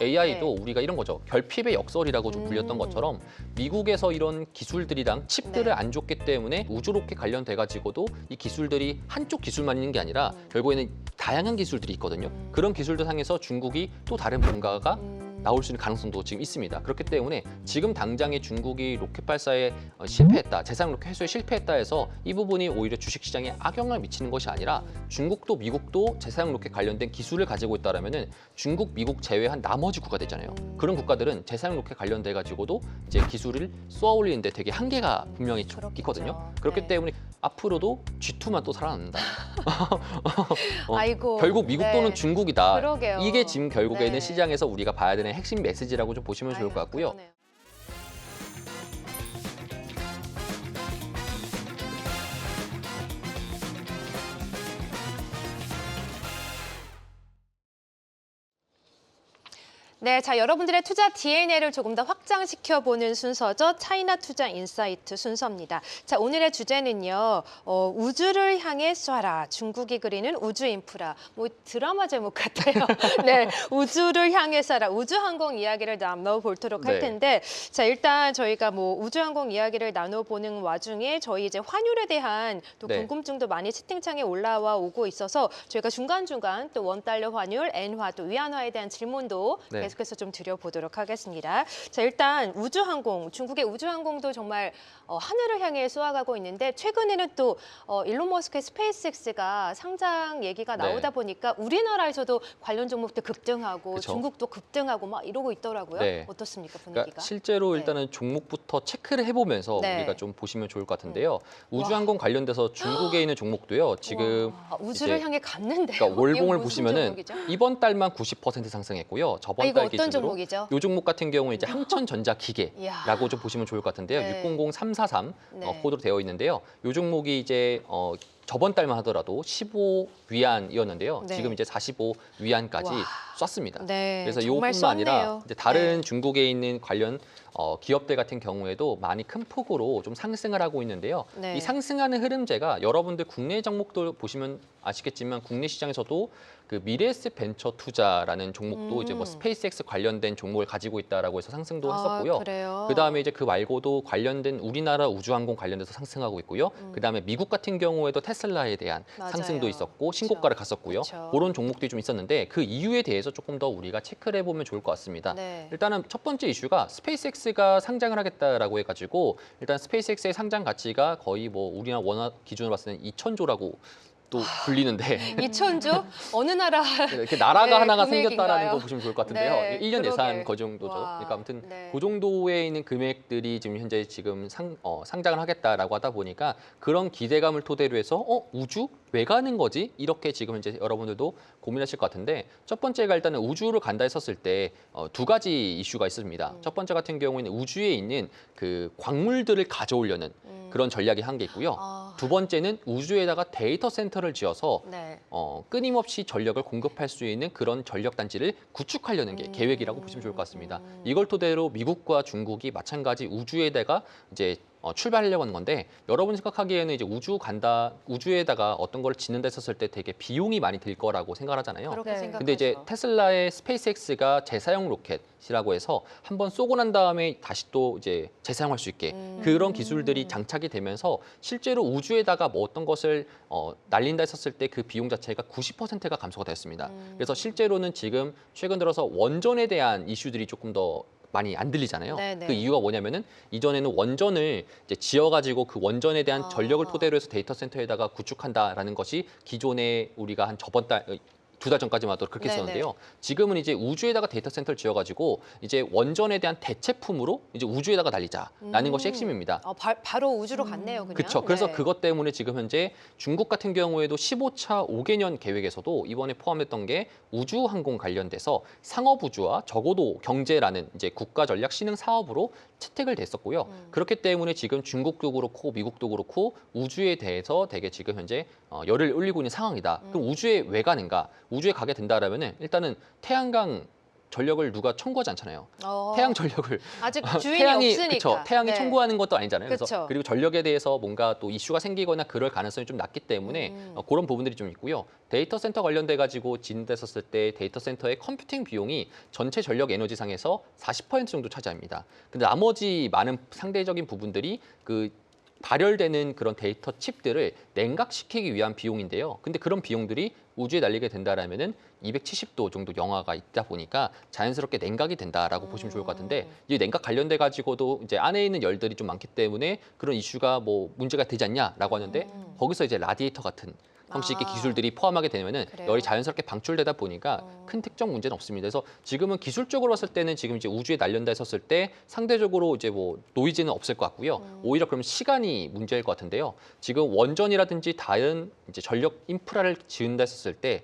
AI도 우리가 이런 거죠. 결핍의 역설이라고 좀 불렸던 것처럼 미국에서 이런 기술들이랑 칩들을 안 줬기 때문에 우주 로켓 관련돼 가지고도 이 기술들이 한쪽 기술만 있는 게 아니라 결국에는 다양한 기술들이 있거든요. 그런 기술들 상에서 중국이 또 다른 뭔가가 나올 수 있는 가능성도 지금 있습니다. 그렇기 때문에 지금 당장에 중국이 로켓 발사에 실패했다, 재상 로켓 회수에 실패했다 해서 이 부분이 오히려 주식시장에 악영향을 미치는 것이 아니라 중국도 미국도 재상 로켓 관련된 기술을 가지고 있다라면은 중국, 미국 제외한 나머지 국가되잖아요. 그런 국가들은 재상 로켓 관련돼 가지고도 이제 기술을 쏘아 올리는데 되게 한계가 분명히 있거든요. 그렇기 때문에 앞으로도 G2만 또 살아남는다. 아이고. 결국 미국 또는 중국이다. 그러게요. 이게 지금 결국에는 시장에서 우리가 봐야 되는 핵심 메시지라고 좀 보시면 좋을 것 같고요. 그러네요. 네, 자 여러분들의 투자 DNA를 조금 더 확장시켜보는 순서죠. 차이나 투자 인사이트 순서입니다. 자 오늘의 주제는요. 우주를 향해 쏴라. 중국이 그리는 우주 인프라. 뭐 드라마 제목 같아요. 네, 우주를 향해 쏴라. 우주항공 이야기를 나눠보도록 할 텐데 자 일단 저희가 뭐 우주항공 이야기를 나눠보는 와중에 저희 이제 환율에 대한 또 궁금증도 많이 채팅창에 올라와 오고 있어서 저희가 중간중간 또 원달러 환율, 엔화, 또 위안화에 대한 질문도 계속해서 좀 드려보도록 하겠습니다. 자 일단 우주항공, 중국의 우주항공도 정말 하늘을 향해 쏘아가고 있는데 최근에는 또 일론 머스크의 스페이스X가 상장 얘기가 나오다 보니까 우리나라에서도 관련 종목도 급등하고 중국도 급등하고 막 이러고 있더라고요. 어떻습니까 분위기가? 그러니까 실제로 일단은 종목부터 체크를 해보면서 우리가 좀 보시면 좋을 것 같은데요. 우주항공 관련돼서 중국에 있는 종목도요. 지금 우주를 향해 갔는데요. 그러니까 월봉을 보시면은 종목이죠? 이번 달만 90% 상승했고요. 저번 달 어떤 기준으로 종목이죠? 이 종목 같은 경우는 이제 항천전자기계라고 좀 보시면 좋을 것 같은데요. 600343 코드로 되어 있는데요. 이 종목이 이제 저번 달만 하더라도 15위안이었는데요. 지금 이제 45위안까지 쐈습니다. 그래서 이것뿐만 아니라 이제 다른 중국에 있는 관련 기업들 같은 경우에도 많이 큰 폭으로 좀 상승을 하고 있는데요. 이 상승하는 흐름제가 여러분들 국내 종목들 보시면 아시겠지만 국내 시장에서도 그 미래에셋 벤처 투자라는 종목도 이제 뭐 스페이스X 관련된 종목을 가지고 있다라고 해서 상승도 했었고요. 그다음에 이제 그 말고도 관련된 우리나라 우주항공 관련돼서 상승하고 있고요. 그다음에 미국 같은 경우에도 테슬라에 대한 상승도 있었고 신고가를 갔었고요. 그런 종목들이 좀 있었는데 그 이유에 대해서 조금 더 우리가 체크를 해보면 좋을 것 같습니다. 일단은 첫 번째 이슈가 스페이스X가 상장을 하겠다라고 해가지고 일단 스페이스X의 상장 가치가 거의 뭐 우리나라 원화 기준으로 봤을 때는 2,000조라고 또 불리는데 2,000조? 어느 나라 이렇게 나라가 하나가 금액인가요? 생겼다라는 거 보시면 좋을 것 같은데요. 1년 예산 그 정도죠. 와. 그러니까 아무튼 그 정도에 있는 금액들이 지금 현재 지금 상장을 하겠다라고 하다 보니까 그런 기대감을 토대로 해서 우주 왜 가는 거지? 이렇게 지금 현재 여러분들도 고민하실 것 같은데 첫 번째가 일단은 우주를 간다 했었을 때 두 가지 이슈가 있습니다. 첫 번째 같은 경우에는 우주에 있는 그 광물들을 가져오려는 그런 전략이 한 게 있고요. 두 번째는 우주에다가 데이터 센터를 지어서 끊임없이 전력을 공급할 수 있는 그런 전력 단지를 구축하려는 게 계획이라고 보시면 좋을 것 같습니다. 이걸 토대로 미국과 중국이 마찬가지 우주에다가 이제 출발하려고 하는 건데 여러분 생각하기에는 이제 우주에다가 어떤 걸 짓는다 했었을 때 되게 비용이 많이 들 거라고 생각하잖아요. 근데 이제 테슬라의 스페이스X가 재사용 로켓이라고 해서 한번 쏘고 난 다음에 다시 또 이제 재사용할 수 있게 그런 기술들이 장착이 되면서 실제로 우주에다가 뭐 어떤 것을 날린다 했었을 때 그 비용 자체가 90%가 감소가 되었습니다. 그래서 실제로는 지금 최근 들어서 원전에 대한 이슈들이 조금 더 많이 안 들리잖아요. 그 이유가 뭐냐면은 이전에는 원전을 이제 지어가지고 그 원전에 대한 전력을 토대로 해서 데이터 센터에다가 구축한다라는 것이 기존에 우리가 한 저번 달 2달 전까지만 하도 그렇게 했었는데요. 지금은 이제 우주에다가 데이터 센터를 지어가지고 이제 원전에 대한 대체품으로 이제 우주에다가 날리자라는 것이 핵심입니다. 바로 우주로 갔네요, 그냥. 그렇죠. 그래서 그것 때문에 지금 현재 중국 같은 경우에도 15차 5개년 계획에서도 이번에 포함됐던 게 우주항공 관련돼서 상업우주와 저고도 경제라는 이제 국가전략 신흥 사업으로 채택을 됐었고요. 그렇기 때문에 지금 중국도 그렇고 미국도 그렇고 우주에 대해서 되게 지금 현재 열을 올리고 있는 상황이다. 그럼 우주에 왜 가는가? 우주에 가게 된다라면은 일단은 태양광 전력을 누가 청구하지 않잖아요. 어, 태양 전력을 아직 주인이 태양이 없으니까. 그쵸, 태양이 네. 청구하는 것도 아니잖아요. 그래서 그쵸. 그리고 전력에 대해서 뭔가 또 이슈가 생기거나 그럴 가능성이 좀 낮기 때문에 그런 부분들이 좀 있고요. 데이터 센터 관련돼 가지고 진행됐었을 때 데이터 센터의 컴퓨팅 비용이 전체 전력 에너지상에서 40% 정도 차지합니다. 근데 나머지 많은 상대적인 부분들이 그 발열되는 그런 데이터 칩들을 냉각시키기 위한 비용인데요. 근데 그런 비용들이 우주에 날리게 된다라면은 270도 정도 영하가 있다 보니까 자연스럽게 냉각이 된다라고 보시면 좋을 것 같은데 이 냉각 관련돼 가지고도 이제 안에 있는 열들이 좀 많기 때문에 그런 이슈가 뭐 문제가 되지 않냐라고 하는데 거기서 이제 라디에이터 같은 방식 있게 아. 기술들이 포함하게 되면은 그래요? 열이 자연스럽게 방출되다 보니까 큰 특정 문제는 없습니다. 그래서 지금은 기술적으로 봤을 때는 지금 이제 우주에 날린다 했었을 때 상대적으로 이제 뭐 노이즈는 없을 것 같고요. 오히려 그럼 시간이 문제일 것 같은데요. 지금 원전이라든지 다른 이제 전력 인프라를 지은다 했었을 때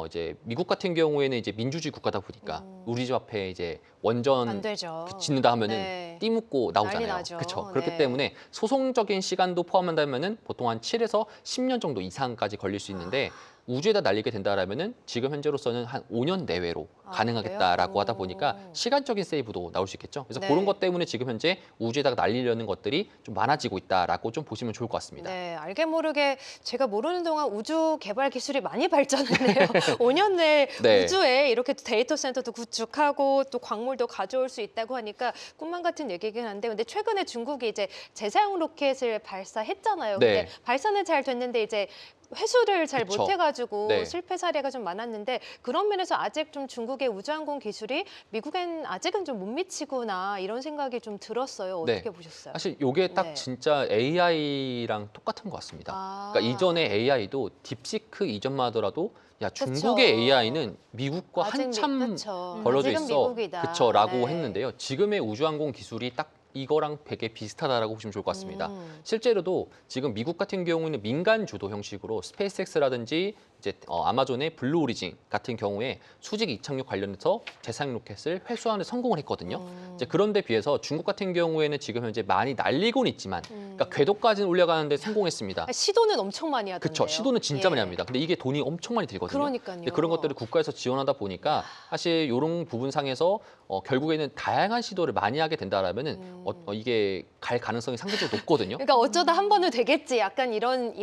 이제 미국 같은 경우에는 이제 민주주의 국가다 보니까 우리 집 앞에 이제 원전 안 되죠. 짓는다 하면은 네. 띠묻고 난리 나오잖아요. 나죠. 그렇죠. 그렇기 네. 때문에 소송적인 시간도 포함한다면은 보통 한 7에서 10년 정도 이상까지 걸릴 수 있는데 우주에다 날리게 된다라면은 지금 현재로서는 한 5년 내외로 아, 가능하겠다라고 그래요? 하다 보니까 오. 시간적인 세이브도 나올 수 있겠죠. 그래서 네. 그런 것 때문에 지금 현재 우주에다가 날리려는 것들이 좀 많아지고 있다라고 좀 보시면 좋을 것 같습니다. 네, 알게 모르게 제가 모르는 동안 우주 개발 기술이 많이 발전했네요. 5년 내에 네. 우주에 이렇게 데이터 센터도 구축하고 또 광물도 가져올 수 있다고 하니까 꿈만 같은 얘기긴 한데 근데 최근에 중국이 이제 재사용 로켓을 발사했잖아요. 네. 근데 발사는 잘 됐는데 이제 회수를 잘 그쵸. 못해가지고 네. 실패 사례가 좀 많았는데 그런 면에서 아직 좀 중국의 우주항공 기술이 미국엔 아직은 좀 못 미치구나 이런 생각이 좀 들었어요. 네. 어떻게 보셨어요? 사실 이게 딱 네. 진짜 AI랑 똑같은 것 같습니다. 아. 그러니까 이전에 AI도 딥시크 이전만 하더라도 야 그쵸. 중국의 AI는 미국과 아직 한참 그쵸. 벌어져 아직은 있어. 미국이다. 그쵸,라고 네. 했는데요. 지금의 우주항공 기술이 딱 이거랑 되게 비슷하다라고 보시면 좋을 것 같습니다. 음. 실제로도 지금 미국 같은 경우는 민간 주도 형식으로 스페이스X라든지 이제 아마존의 블루 오리진 같은 경우에 수직 이착륙 관련해서 재사용 로켓을 회수하는 성공을 했거든요. 이제 그런데 비해서 중국 같은 경우에는 지금 현재 많이 날리고는 있지만, 그러니까 궤도까지는 올라가는데 성공했습니다. 아, 시도는 엄청 많이 하던데요. 그렇죠. 시도는 진짜 예. 많이 합니다. 근데 이게 돈이 엄청 많이 들거든요. 그러니까요. 근데 그런 것들을 국가에서 지원하다 보니까 사실 이런 부분상에서 결국에는 다양한 시도를 많이 하게 된다라면은 이게 갈 가능성이 상대적으로 높거든요. 그러니까 어쩌다 한 번은 되겠지. 약간 이런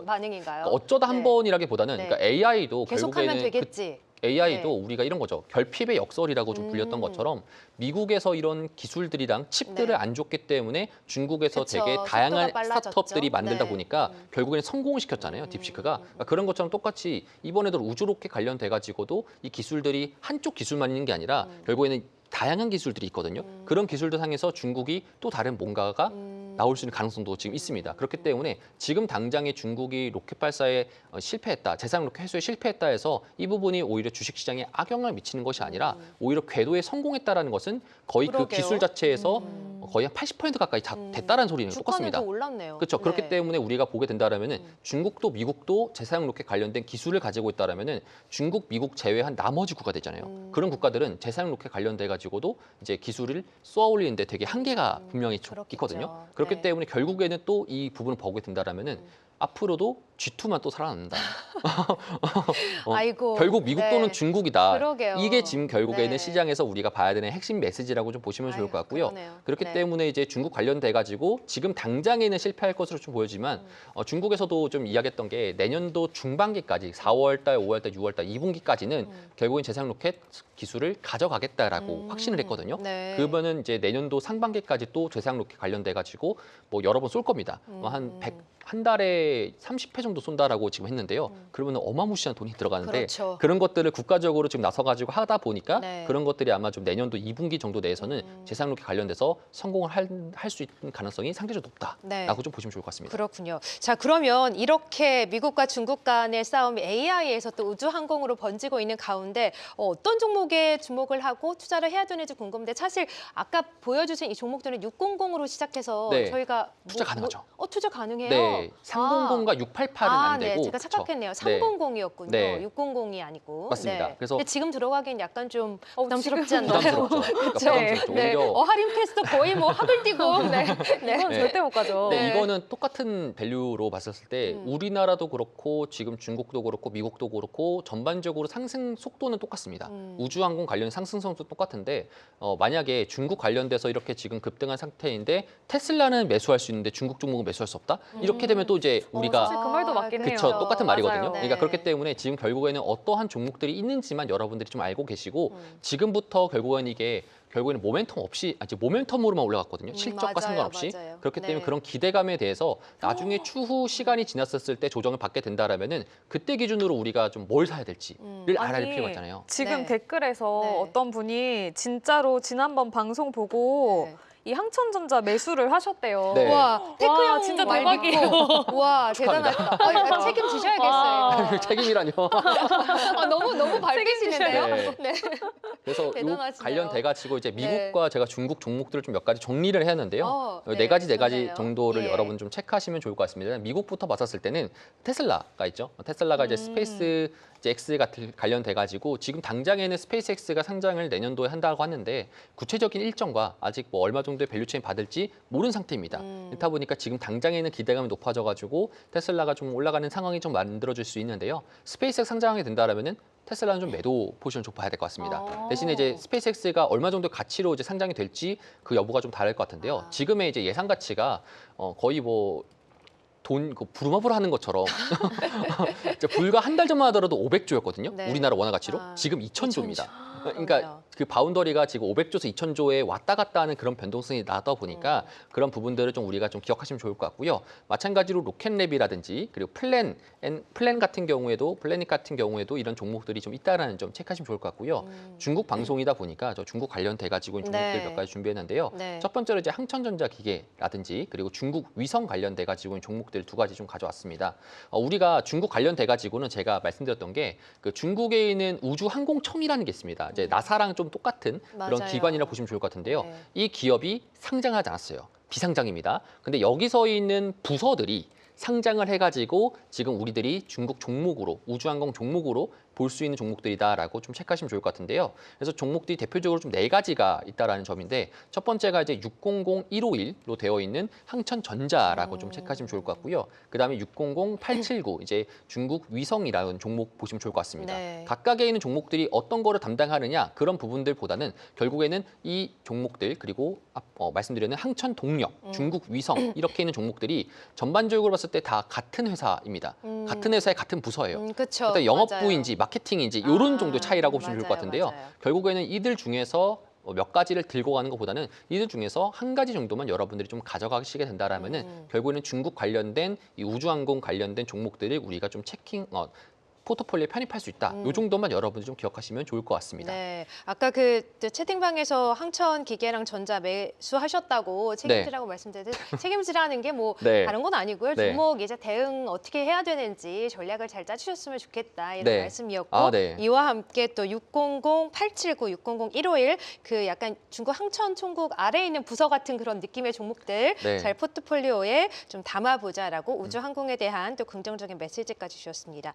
반응인가요? 그러니까 어쩌다 한 네. 번이라기보다는 네. 그러니까 AI도 계속하면 결국에는 되겠지. AI도 네. 우리가 이런 거죠. 결핍의 역설이라고 좀 불렸던 것처럼 미국에서 이런 기술들이랑 칩들을 네. 안 줬기 때문에 중국에서 그쵸. 되게 속도가 다양한 빨라졌죠. 스타트업들이 만들다 네. 보니까 결국에는 성공을 시켰잖아요. 딥시크가. 그러니까 그런 것처럼 똑같이 이번에도 우주 로켓 관련돼 가지고도 이 기술들이 한쪽 기술만 있는 게 아니라 결국에는 다양한 기술들이 있거든요. 그런 기술들 상에서 중국이 또 다른 뭔가가 나올 수 있는 가능성도 지금 있습니다. 그렇기 때문에 지금 당장에 중국이 로켓 발사에 실패했다, 재사용 로켓 회수에 실패했다 해서 이 부분이 오히려 주식시장에 악영향을 미치는 것이 아니라 오히려 궤도에 성공했다라는 것은 거의 그 그러게요. 기술 자체에서 거의 한 80% 가까이 다 됐다는 소리는 똑같습니다. 주가는 더 올랐네요. 그렇죠. 그렇기 네. 때문에 우리가 보게 된다라면은 중국도 미국도 재사용 로켓 관련된 기술을 가지고 있다라면은 중국, 미국 제외한 나머지 국가 되잖아요. 그런 국가들은 재사용 로켓 관련돼 가지고도 이제 기술을 쏘아 올리는데 되게 한계가 분명히 그렇겠죠. 있거든요. 그렇기 네. 때문에 결국에는 또 이 부분을 보게 된다라면은 앞으로도 G2만 또 살아남는다. 아이고. 결국 미국 또는 네. 중국이다. 그러게요. 이게 지금 결국에는 네. 시장에서 우리가 봐야 되는 핵심 메시지라고 좀 보시면 좋을 아유, 것 같고요. 그러네요. 그렇기 네. 때문에 이제 중국 관련돼 가지고 지금 당장에는 실패할 것으로 좀 보여지만 중국에서도 좀 이야기했던 게 내년도 중반기까지 4월 달, 5월 달, 6월 달 2분기까지는 결국엔 재사용 로켓 기술을 가져가겠다라고 확신을 했거든요. 네. 그러면은 이제 내년도 상반기까지 또 재사용 로켓 관련돼 가지고 뭐 여러 번 쏠 겁니다. 한 달에 30회 정도 쏜다라고 지금 했는데요. 그러면 어마무시한 돈이 들어가는데 그렇죠. 그런 것들을 국가적으로 지금 나서 가지고 하다 보니까 네. 그런 것들이 아마 좀 내년도 2분기 정도 내에서는 재사용 로켓 관련돼서 성공을 할 수 있는 가능성이 상대적으로 높다라고 네. 좀 보시면 좋을 것 같습니다. 그렇군요. 자, 그러면 이렇게 미국과 중국 간의 싸움이 AI에서 또 우주 항공으로 번지고 있는 가운데 어떤 종목에 주목을 하고 투자를 해야 되는지 궁금한데 사실 아까 보여주신 이 종목들은 600으로 시작해서 네. 저희가 투자 가능하죠. 투자 가능해요. 네, 상공 300과 688은 안 되고. 네, 제가 그쵸? 착각했네요. 네. 300이었군요. 네. 600이 아니고. 맞습니다. 네. 그래서 근데 지금 들어가기엔 약간 좀 부담스럽지 않나요? 부담스럽죠. 그러니까 부담스럽죠. 네. 오히려 할인 패스도 거의 뭐 학을 뛰고. 네. 네. 이건 네. 절대 못 가죠. 네, 네. 이거는 똑같은 밸류로 봤었을 때 우리나라도 그렇고 지금 중국도 그렇고 미국도 그렇고 전반적으로 상승 속도는 똑같습니다. 우주항공 관련 상승성도 똑같은데 만약에 중국 관련돼서 이렇게 지금 급등한 상태인데 테슬라는 매수할 수 있는데 중국 종목은 매수할 수 없다? 이렇게 되면 또 이제 우리가 사실 그 말도 맞긴 해요. 그쵸, 똑같은 말이거든요. 맞아요. 그러니까 네. 그렇기 때문에 지금 결국에는 어떠한 종목들이 있는지만 여러분들이 좀 알고 계시고 지금부터 결국에는 이게 결국에는 모멘텀 없이 이제 모멘텀으로만 올라갔거든요. 실적과 맞아요, 상관없이. 맞아요. 그렇기 때문에 네. 그런 기대감에 대해서 나중에 추후 시간이 지났었을 때 조정을 받게 된다라면은 그때 기준으로 우리가 좀 뭘 사야 될지를 알아야 될 필요가 있잖아요. 지금 네. 댓글에서 네. 어떤 분이 진짜로 지난번 방송 보고 네. 이 항천전자 매수를 하셨대요. 네. 와, 테크형 진짜 말 대박이에요. 믿고. 와, 대단하다. 이거 책임지셔야겠어요. 와. 책임이라뇨. 너무 밝히시는데요? 네. 네. 그래서 요 대단하시네요. 관련돼 가지고 이제 미국과 제가 중국 종목들을 좀 몇 가지 정리를 해놨는데요. 네, 네 가지 좋네요. 정도를 예. 여러분 좀 체크하시면 좋을 것 같습니다. 미국부터 봤었을 때는 테슬라가 있죠. 테슬라가 이제 스페이스 이제 X 같은 관련돼 가지고 지금 당장에는 스페이스 X가 상장을 내년도에 한다고 하는데 구체적인 일정과 아직 뭐 얼마 정도의 밸류체인 받을지 모르는 상태입니다. 그렇다 보니까 지금 당장에는 기대감이 높아져 가지고 테슬라가 좀 올라가는 상황이 좀 만들어질 수 있는데요. 스페이스 X 상장하게 된다라면은 테슬라는 좀 매도 포지션 좀 봐야 될 것 같습니다. 대신에 이제 스페이스X가 얼마 정도 가치로 이제 상장이 될지 그 여부가 좀 다를 것 같은데요. 지금의 이제 예상 가치가 거의 뭐 그 부루마블 하는 것처럼 불과 한 달 전만 하더라도 500조였거든요. 네. 우리나라 원화 가치로. 아, 지금 2000조입니다. 그러네요. 그러니까 그 바운더리가 지금 500조에서 2000조에 왔다 갔다 하는 그런 변동성이 나다 보니까 그런 부분들을 좀 우리가 좀 기억하시면 좋을 것 같고요. 마찬가지로 로켓랩이라든지 그리고 플랜 같은 경우에도 플래닛 같은 경우에도 이런 종목들이 좀 있다라는 점 체크하시면 좋을 것 같고요. 중국 방송이다 보니까 저 중국 관련돼 가지고 종목들 네. 몇 가지 준비했는데요. 네. 첫 번째로 이제 항천전자 기계라든지 그리고 중국 위성 관련돼 가지고 종목들 두 가지 좀 가져왔습니다. 우리가 중국 관련돼 가지고는 제가 말씀드렸던 게 그 중국에 있는 우주항공청이라는 게 있습니다. 이제 나사랑 좀 똑같은 그런 맞아요. 기관이라 보시면 좋을 것 같은데요. 네. 이 기업이 상장하지 않았어요. 비상장입니다. 근데 여기서 있는 부서들이 상장을 해가지고 지금 우리들이 중국 종목으로 우주항공 종목으로 볼 수 있는 종목들이다라고 좀 체크하시면 좋을 것 같은데요. 그래서 종목들이 대표적으로 좀 4가지가 있다라는 점인데 첫 번째가 이제 600151로 되어 있는 항천전자라고 좀 체크하시면 좋을 것 같고요. 그다음에 600879 이제 중국 위성이라는 종목 보시면 좋을 것 같습니다. 네. 각각에 있는 종목들이 어떤 거를 담당하느냐 그런 부분들보다는 결국에는 이 종목들 그리고 말씀드렸는 항천 동력, 중국 위성 이렇게 있는 종목들이 전반적으로 봤을 때 다 같은 회사입니다. 같은 회사의 같은 부서예요. 그렇죠. 그러니까 영업부인지 마케팅인지 이런 정도 차이라고 보시면 좋을 것 맞아요, 같은데요. 맞아요. 결국에는 이들 중에서 몇 가지를 들고 가는 것보다는 이들 중에서 한 가지 정도만 여러분들이 좀 가져가시게 된다라면은 결국에는 중국 관련된 이 우주항공 관련된 종목들을 우리가 좀 포트폴리오에 편입할 수 있다. 이 정도만 여러분들이 좀 기억하시면 좋을 것 같습니다. 네, 아까 그 채팅방에서 항천 기계랑 전자 매수하셨다고 책임지라고 말씀드렸는데 책임지라는 게 뭐 네. 다른 건 아니고요. 네. 종목 이제 대응 어떻게 해야 되는지 전략을 잘 짜주셨으면 좋겠다 이런 네. 말씀이었고 아, 네. 이와 함께 또 600879, 600151 그 약간 중국 항천 총국 아래에 있는 부서 같은 그런 느낌의 종목들 네. 잘 포트폴리오에 좀 담아보자라고 우주항공에 대한 또 긍정적인 메시지까지 주셨습니다.